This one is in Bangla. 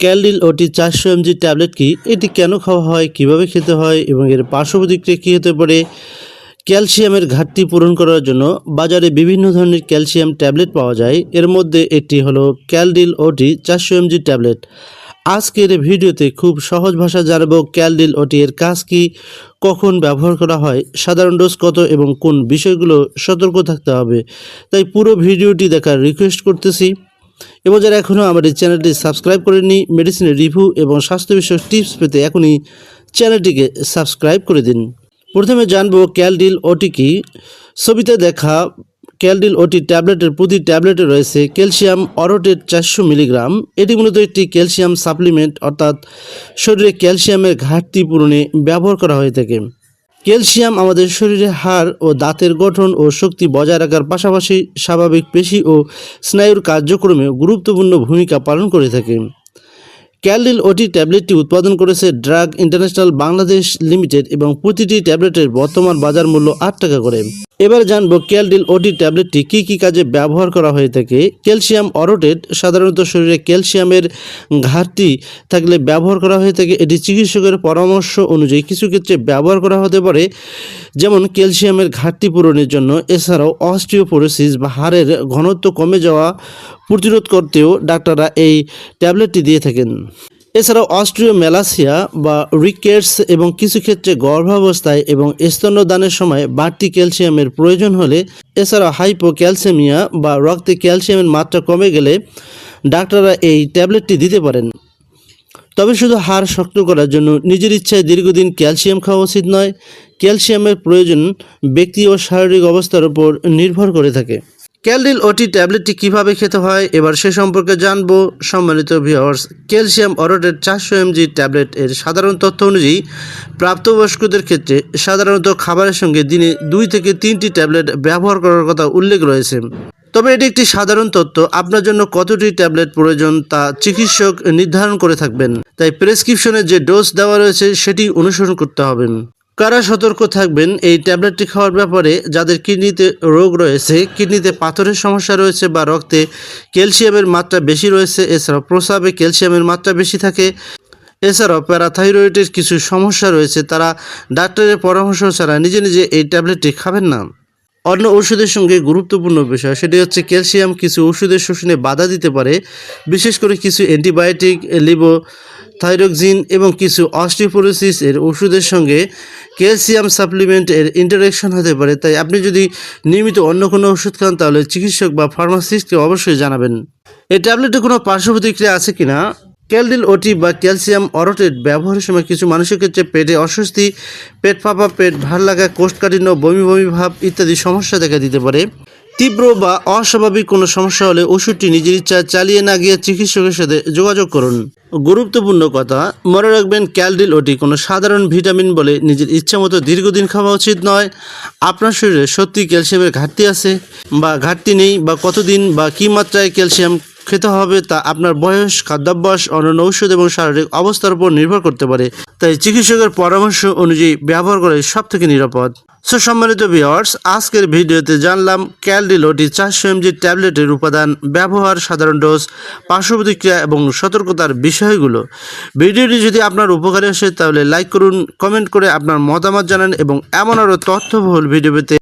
ক্যালডিল ওটি 400 mg ট্যাবলেট কি? এটি কেন খাওয়া হয়, কিভাবে খেতে হয় এবং এর পার্শ্ব প্রতিক্রিয়া কী হতে পারে? ক্যালসিয়ামের ঘাটতি পূরণ করার জন্য বাজারে বিভিন্ন ধরনের ক্যালসিয়াম ট্যাবলেট পাওয়া যায়। এর মধ্যে একটি হলো ক্যালডিল ওটি 400 mg ট্যাবলেট। আজকের ভিডিওতে খুব সহজ ভাষা জানাবো ক্যালডিল ওটি এর কাজ কি, কখন ব্যবহার করা হয়, সাধারণ ডোজ কত এবং কোন বিষয়গুলো সতর্ক থাকতে হবে। তাই পুরো ভিডিওটি দেখার রিকোয়েস্ট করতেছি। এবং যারা এখনও আমার এই চ্যানেলটি সাবস্ক্রাইব করেননি, মেডিসিনের রিভিউ এবং স্বাস্থ্য বিষয়ক টিপস পেতে এখনই চ্যানেলটিকে সাবস্ক্রাইব করে দিন। প্রথমে জানবো ক্যালডিল ওটি কি। ছবিতে দেখা ক্যালডিল ওটি ট্যাবলেটের প্রতি ট্যাবলেটে রয়েছে ক্যালসিয়াম অরোটেট 400 মিলিগ্রাম। এটি মূলত একটি ক্যালসিয়াম সাপ্লিমেন্ট, অর্থাৎ শরীরে ক্যালসিয়ামের ঘাটতি পূরণে ব্যবহার করা হয়ে থাকে। ক্যালসিয়াম আমাদের শরীরে হাড় ও দাঁতের গঠন ও শক্তি বজায় রাখার পাশাপাশি স্বাভাবিক পেশি ও স্নায়ুর কার্যক্রমে গুরুত্বপূর্ণ ভূমিকা পালন করে থাকে। ক্যালডিল ওটি ট্যাবলেটটি উৎপাদন করেছে ড্রাগ ইন্টারন্যাশনাল বাংলাদেশ লিমিটেড এবং প্রতিটি ট্যাবলেটের বর্তমান বাজার মূল্য 8 টাকা করে। এবার জানবো ক্যালডিল ওটি ট্যাবলেটটি কী কী কাজে ব্যবহার করা হয়ে থাকে। ক্যালসিয়াম অরোটেট সাধারণত শরীরে ক্যালসিয়ামের ঘাটতি থাকলে ব্যবহার করা হয়ে থাকে। এটি চিকিৎসকের পরামর্শ অনুযায়ী কিছু ক্ষেত্রে ব্যবহার করা হতে পারে, যেমন ক্যালসিয়ামের ঘাটতি পূরণের জন্য। এছাড়াও অস্টিওপোরোসিস বা হাড়ের ঘনত্ব কমে যাওয়া প্রতিরোধ করতেও ডাক্তাররা এই ট্যাবলেটটি দিয়ে থাকেন। এছাড়াও অস্ট্রিওমেলাসিয়া বা রিকেটস এবং কিছু ক্ষেত্রে গর্ভাবস্থায় এবং স্তন্যদানের সময় বাড়তি ক্যালসিয়ামের প্রয়োজন হলে, এছাড়াও হাইপোক্যালসেমিয়া বা রক্তে ক্যালসিয়ামের মাত্রা কমে গেলে ডাক্তাররা এই ট্যাবলেটটি দিতে পারেন। তবে শুধু হাড় শক্ত করার জন্য নিজের ইচ্ছায় দীর্ঘদিন ক্যালসিয়াম খাওয়া উচিত নয়। ক্যালসিয়ামের প্রয়োজন ব্যক্তি ও শারীরিক অবস্থার উপর নির্ভর করে থাকে। ক্যালডিল ওটি ট্যাবলেটটি কিভাবে খেতে হয় এবার সে সম্পর্কে জানবো। সম্মানিত ভিউয়ার্স, ক্যালসিয়াম অরোটেট 400 mg ট্যাবলেট এর সাধারণ তথ্য অনুযায়ী প্রাপ্তবয়স্কদের ক্ষেত্রে সাধারণত খাবারের সঙ্গে দিনে 2 থেকে 3টি ট্যাবলেট ব্যবহার করার কথা উল্লেখ রয়েছে। তবে এটি একটি সাধারণ তথ্য, আপনার জন্য কতটি ট্যাবলেট প্রয়োজন তা চিকিৎসক নির্ধারণ করে থাকবেন। তাই প্রেসক্রিপশনে যে ডোজ দেওয়া রয়েছে সেটি অনুসরণ করতে হবে। কারা সতর্ক থাকবেন এই ট্যাবলেটটি খাওয়ার ব্যাপারে? যাদের কিডনিতে রোগ রয়েছে, কিডনিতে পাথরের সমস্যা রয়েছে বা রক্তে ক্যালসিয়ামের মাত্রা বেশি রয়েছে, এছাড়াও প্রস্রাবে ক্যালসিয়ামের মাত্রা বেশি থাকে, এছাড়াও প্যারাথাইরয়েডের কিছু সমস্যা রয়েছে, তারা ডাক্তারের পরামর্শ ছাড়া নিজে নিজে এই ট্যাবলেটটি খাবেন না। অন্য ওষুধের সঙ্গে গুরুত্বপূর্ণ বিষয় সেটি হচ্ছে ক্যালসিয়াম কিছু ওষুধের শোষণে বাধা দিতে পারে, বিশেষ করে কিছু অ্যান্টিবায়োটিক, লিভোথাইরক্সিন এবং কিছু অস্টিওপোরোসিস এর ওষুধের সঙ্গে ক্যালসিয়াম সাপ্লিমেন্ট এর ইন্টারাকশন হতে পারে। তাই আপনি যদি নিয়মিত অন্য কোনো ওষুধ খান তাহলে চিকিৎসক বা ফার্মাসিস্টকে অবশ্যই জানাবেন। এই ট্যাবলেটে কোনো পার্শ্ব প্রতিক্রিয়া আছে কিনা? ক্যালডিল ওটি বা ক্যালসিয়াম অরোটেট ব্যবহারের সময় কিছু মানুষের ক্ষেত্রে পেটে অস্বস্তি, পেট ফাঁপা, পেট ভার লাগা, কোষ্ঠকাঠিন্য, বমি বমি ভাব ইত্যাদি সমস্যা দেখা দিতে পারে। তীব্র বা অস্বাভাবিক কোনো সমস্যা হলে ওষুধটি নিজের ইচ্ছা চালিয়ে না গিয়ে চিকিৎসকের সাথে যোগাযোগ করুন। গুরুত্বপূর্ণ কথা, মনে রাখবেন ক্যালডিল ওটি কোনো সাধারণ ভিটামিন বলে নিজের ইচ্ছা মতো দীর্ঘদিন খাওয়া উচিত নয়। আপনার শরীরে সত্যি ক্যালসিয়ামের ঘাটতি আছে বা ঘাটতি নেই, বা কতদিন বা কী মাত্রায় ক্যালসিয়াম খেতে হবে তা আপনার বয়স, খাদ্যাভ্যাস, অন্যান্য ঔষধ এবং শারীরিক অবস্থার উপর নির্ভর করতে পারে। তাই চিকিৎসকের পরামর্শ অনুযায়ী ব্যবহার করাই সবথেকে নিরাপদ। সম্মানিত ভিউয়ার্স, আজকের ভিডিওতে জানলাম ক্যালডিল ওটি 400 mg ট্যাবলেটের উপাদান, ব্যবহার, সাধারণ ডোজ, পার্শ্ব প্রতিক্রিয়া এবং সতর্কতার বিষয়গুলো। ভিডিওটি যদি আপনার উপকারে আসে তাহলে লাইক করুন, কমেন্ট করে আপনার মতামত জানান এবং এমন আরও তথ্যবহুল ভিডিও পেতে